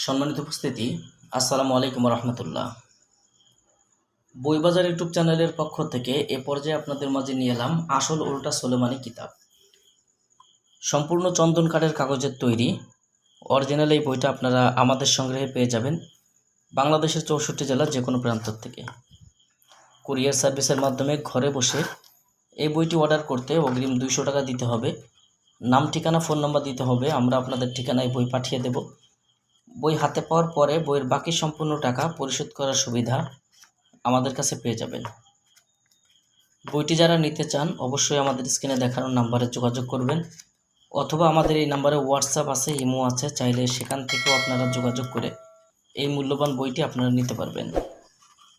সম্মানিত উপস্থিতি, আসসালামু আলাইকুম রহমতুল্লাহ। বইবাজার ইউটিউব চ্যানেলের পক্ষ থেকে এ পর্যায়ে আপনাদের মাঝে নিয়ে এলাম আসল উল্টা সোলেমানি কিতাব। সম্পূর্ণ চন্দন কাঠের কাগজের তৈরি অরিজিনাল এই বইটা আপনারা আমাদের সংগ্রহে পেয়ে যাবেন বাংলাদেশের 64 জেলার যে কোনো প্রান্ত থেকে। কুরিয়ার সার্ভিসের মাধ্যমে ঘরে বসে এই বইটি অর্ডার করতে অগ্রিম 200 টাকা দিতে হবে। নাম, ঠিকানা, ফোন নাম্বার দিতে হবে। আমরা আপনাদের ঠিকানায় বই পাঠিয়ে দেব। বই হাতে পাওয়ার পরে বইয়ের বাকি সম্পূর্ণ টাকা পরিশোধ করার সুবিধা আমাদের কাছে পেয়ে যাবেন। বইটি যারা নিতে চান অবশ্যই আমাদের স্ক্রিনে দেখানো নাম্বারে যোগাযোগ করবেন, অথবা আমাদের এই নাম্বারে হোয়াটসঅ্যাপ আছে, ইমো আছে, চাইলে সেখান থেকেও আপনারা যোগাযোগ করে এই মূল্যবান বইটি আপনারা নিতে পারবেন।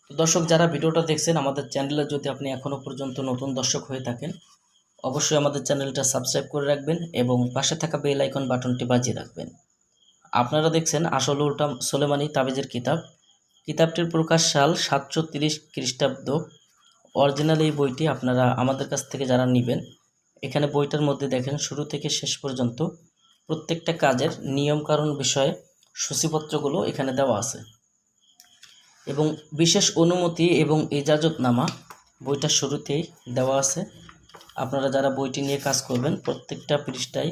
তো দর্শক, যারা ভিডিওটা দেখছেন, আমাদের চ্যানেলে যদি আপনি এখনও পর্যন্ত নতুন দর্শক হয়ে থাকেন অবশ্যই আমাদের চ্যানেলটা সাবস্ক্রাইব করে রাখবেন এবং পাশে থাকা বেল আইকন বাটনটি বাজিয়ে রাখবেন। আপনারা দেখছেন আসল উল্টা সোলেমানি তাবিজের কিতাব। কিতাবটির প্রকাশ সাল 730 খ্রিস্টাব্দ। অরিজিনাল এই বইটি আপনারা আমাদের কাছ থেকে যারা নেবেন, এখানে বইটার মধ্যে দেখেন শুরু থেকে শেষ পর্যন্ত প্রত্যেকটা কাজের নিয়মকানুন বিষয়ে সূচিপত্রগুলো এখানে দেওয়া আছে এবং বিশেষ অনুমতি এবং ইজাজতনামা বইটার শুরুতেই দেওয়া আছে। আপনারা যারা বইটি নিয়ে কাজ করবেন প্রত্যেকটা পৃষ্ঠায়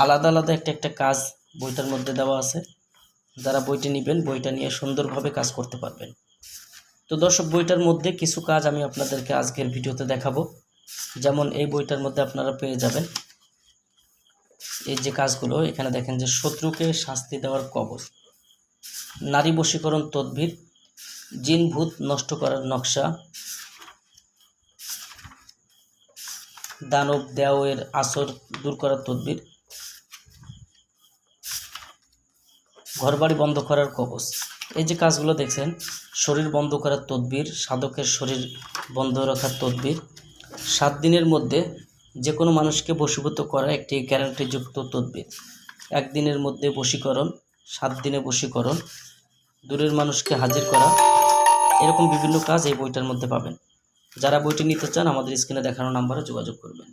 আলাদা আলাদা একটা কাজ বইটার মধ্যে দেওয়া আছে। যারা বইটি নেবেন বইটা নিয়ে সুন্দরভাবে কাজ করতে পারবেন। তো দর্শক, বইটার মধ্যে কিছু কাজ আমি আপনাদেরকে আজকের ভিডিওতে দেখাবো। যেমন এই বইটার মধ্যে আপনারা পেয়ে যাবেন এই যে কাজগুলো, এখানে দেখেন যে শত্রুকে শাস্তি দেওয়ার কবজ, নারী বশীকরণ তদবির, জিন ভূত নষ্ট করার নকশা, দানব দেওয়ের আসর দূর করার তদবির, ঘরবাড়ি বন্ধ করার কবজ। এই যে কাজগুলো দেখছেন, শরীর বন্ধ করার তদবির, সাধকের শরীর বন্ধ রাখার তদবির, 7 দিনের মধ্যে যে কোনো মানুষকে বশীভূত করা একটি গ্যারান্টিযুক্ত তদবির, 1 দিনের মধ্যে বশীকরণ, 7 দিনে বশীকরণ, দূরের মানুষকে হাজির করা, এরকম বিভিন্ন কাজ এই বইটার মধ্যে পাবেন। যারা বইটি নিতে চান আমাদের স্ক্রিনে দেখানো নাম্বারে যোগাযোগ করবেন।